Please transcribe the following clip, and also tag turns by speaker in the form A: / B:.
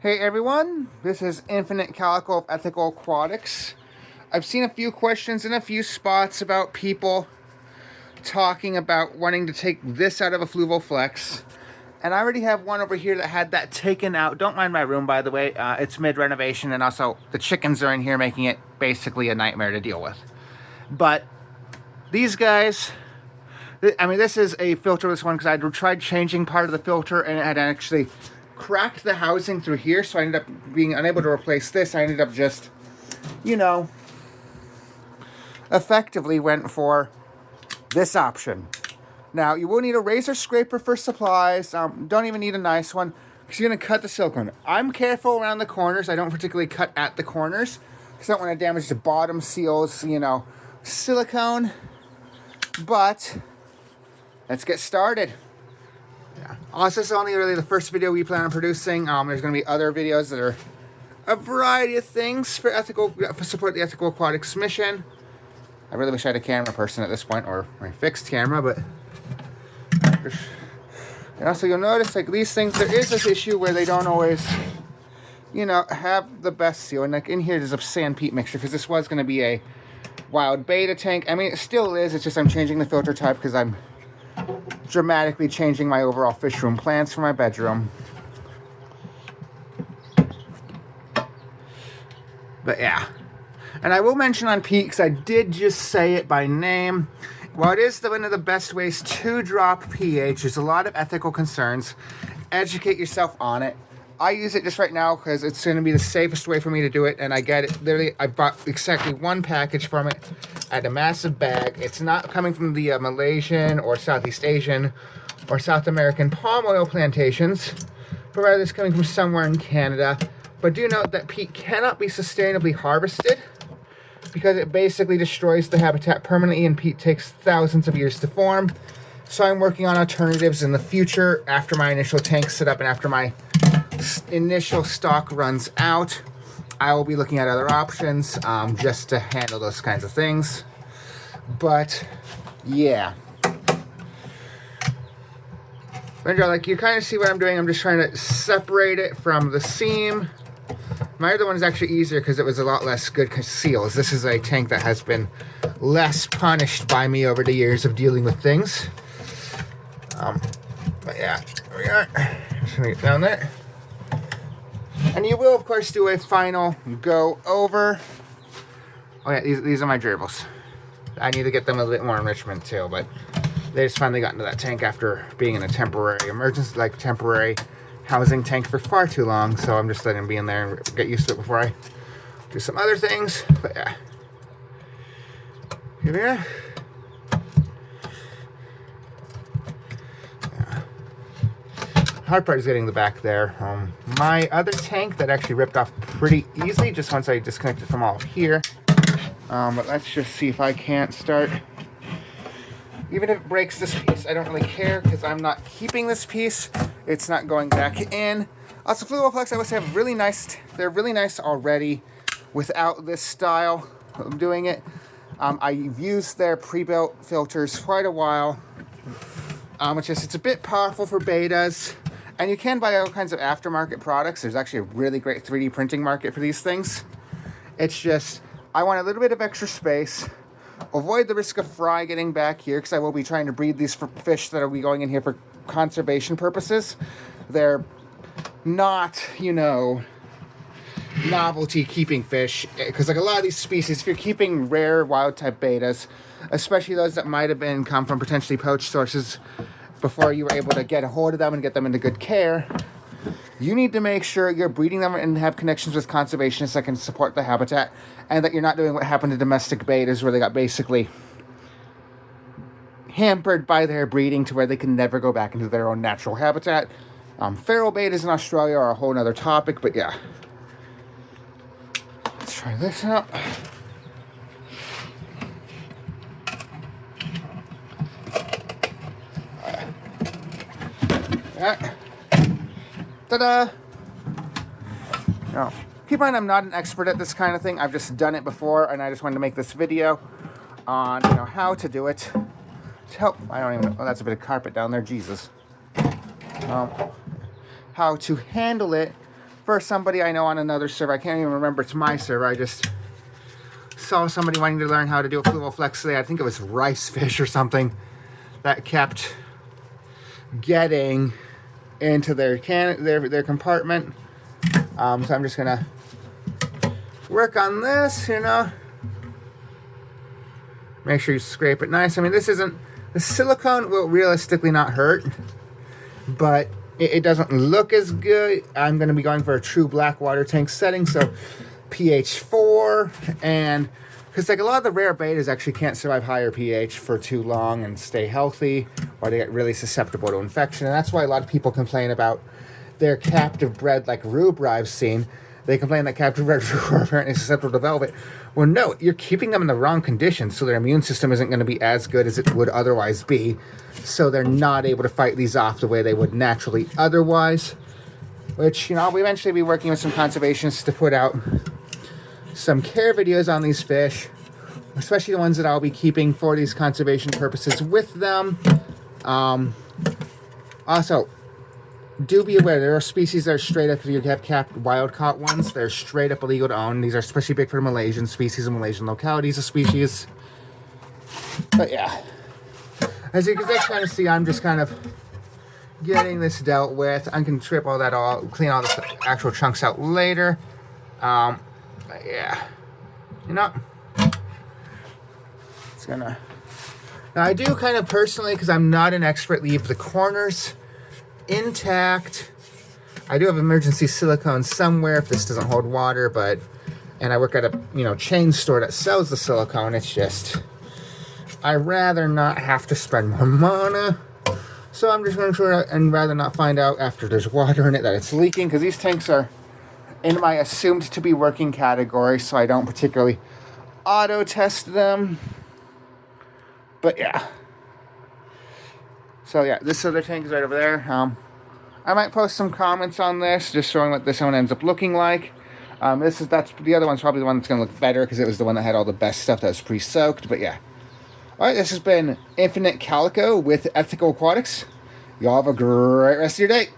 A: Hey everyone, this is Infinite Calico of Ethical Aquatics. I've seen a few questions in a few spots about people talking about wanting to take this out of a Fluval Flex. And I already have one over here that had that taken out. Don't mind my room, by the way. It's mid-renovation, and also the chickens are in here, making it basically a nightmare to deal with. But these guys, I mean, this is a filterless one because I tried changing part of the filter and it had actually cracked the housing through here, so I ended up being unable to replace this. I ended up just, effectively went for this option. Now, you will need a razor scraper for supplies. Don't even need a nice one because you're going to cut the silicone. I'm careful around the corners. I don't particularly cut at the corners because I don't want to damage the bottom seals, silicone. But let's get started. Yeah. This is only really the first video we plan on producing. There's going to be other videos that are a variety of things for support the ethical aquatics mission. I really wish I had a camera person at this point, or a fixed camera, but and also you'll notice like these things, there is this issue where they don't always, have the best seal. And like in here, there's a sand peat mixture because this was going to be a wild betta tank. I mean, it still is. It's just I'm changing the filter type because I'm dramatically changing my overall fish room plans for my bedroom. But yeah. And I will mention on peat, because I did just say it by name, while it is one of the best ways to drop pH, there's a lot of ethical concerns. Educate yourself on it. I use it just right now because it's going to be the safest way for me to do it, and I get it. Literally, I bought exactly one package from it. I had a massive bag. It's not coming from the Malaysian or Southeast Asian or South American palm oil plantations, but rather it's coming from somewhere in Canada. But do note that peat cannot be sustainably harvested because it basically destroys the habitat permanently, and peat takes thousands of years to form. So I'm working on alternatives in the future after my initial tank's set up and after my initial stock runs out. I will be looking at other options just to handle those kinds of things. But yeah, you kind of see what I'm doing. I'm just trying to separate it from the seam. My other one is actually easier because it was a lot less good seals. This is a tank that has been less punished by me over the years of dealing with things. But yeah, here we are. Just gonna get down there. And you will, of course, do a final go over. Oh yeah, these are my gerbils. I need to get them a little bit more enrichment too, but they just finally got into that tank after being in a temporary temporary housing tank for far too long. So I'm just letting them be in there and get used to it before I do some other things. But yeah, here we are. Hard part is getting the back there. My other tank that actually ripped off pretty easily just once I disconnected from all of here. But let's just see if I can't start. Even if it breaks this piece, I don't really care because I'm not keeping this piece. It's not going back in. Also, Fluval Flex, I would say, have really nice. They're really nice already without this style of doing it. I've used their pre-built filters quite a while. It's a bit powerful for betas. And you can buy all kinds of aftermarket products. There's actually a really great 3D printing market for these things. It's just, I want a little bit of extra space. Avoid the risk of fry getting back here because I will be trying to breed these fish that will be going in here for conservation purposes. They're not, novelty keeping fish. Because like a lot of these species, if you're keeping rare wild type betas, especially those that might have come from potentially poached sources before you were able to get a hold of them and get them into good care, you need to make sure you're breeding them and have connections with conservationists that can support the habitat, and that you're not doing what happened to domestic betas where they got basically hampered by their breeding to where they can never go back into their own natural habitat. Feral betas in Australia are a whole nother topic, but yeah. Let's try this out. Ta-da! Now, keep in mind I'm not an expert at this kind of thing. I've just done it before, and I just wanted to make this video on how to do it to help. I don't even know. Oh, that's a bit of carpet down there. Jesus. How to handle it for somebody I know on another server. I can't even remember it's my server. I just saw somebody wanting to learn how to do a Fluval Flex today. I think it was rice fish or something that kept getting into their compartment. So I'm just gonna work on this, you know. Make sure you scrape it nice. I mean, this isn't, the silicone will realistically not hurt, but it doesn't look as good. I'm going to be going for a true black water tank setting, so pH 4, and because like a lot of the rare bettas actually can't survive higher pH for too long and stay healthy, or they get really susceptible to infection, and that's why a lot of people complain about their captive bred like rubra I've seen. They complain that captive bred rubra are apparently susceptible to velvet. Well, no, you're keeping them in the wrong conditions, so their immune system isn't going to be as good as it would otherwise be. So they're not able to fight these off the way they would naturally otherwise. Which, you know, I'll eventually be working with some conservationists to put out some care videos on these fish, especially the ones that I'll be keeping for these conservation purposes with them. Also, do be aware, there are species that are straight up, if you have capped wild-caught ones, they're straight up illegal to own. These are especially big for Malaysian species and Malaysian localities of species. But yeah, as you can just kind of see, I'm just kind of getting this dealt with. I can strip all that all, clean all the actual chunks out later. But yeah, you know, it's gonna, now I do kind of personally, because I'm not an expert, leave the corners intact. I do have emergency silicone somewhere if this doesn't hold water, but, and I work at a, you know, chain store that sells the silicone. It's just, I'd rather not have to spend more money. So I'm just going to try and rather not find out after there's water in it that it's leaking, because these tanks are in my assumed to be working category, so I don't particularly auto test them. But yeah. So yeah, this other tank is right over there. I might post some comments on this, just showing what this one ends up looking like. That's the other one's probably the one that's going to look better, because it was the one that had all the best stuff that was pre-soaked. But yeah. Alright, this has been Infinite Calico with Ethical Aquatics. Y'all have a great rest of your day.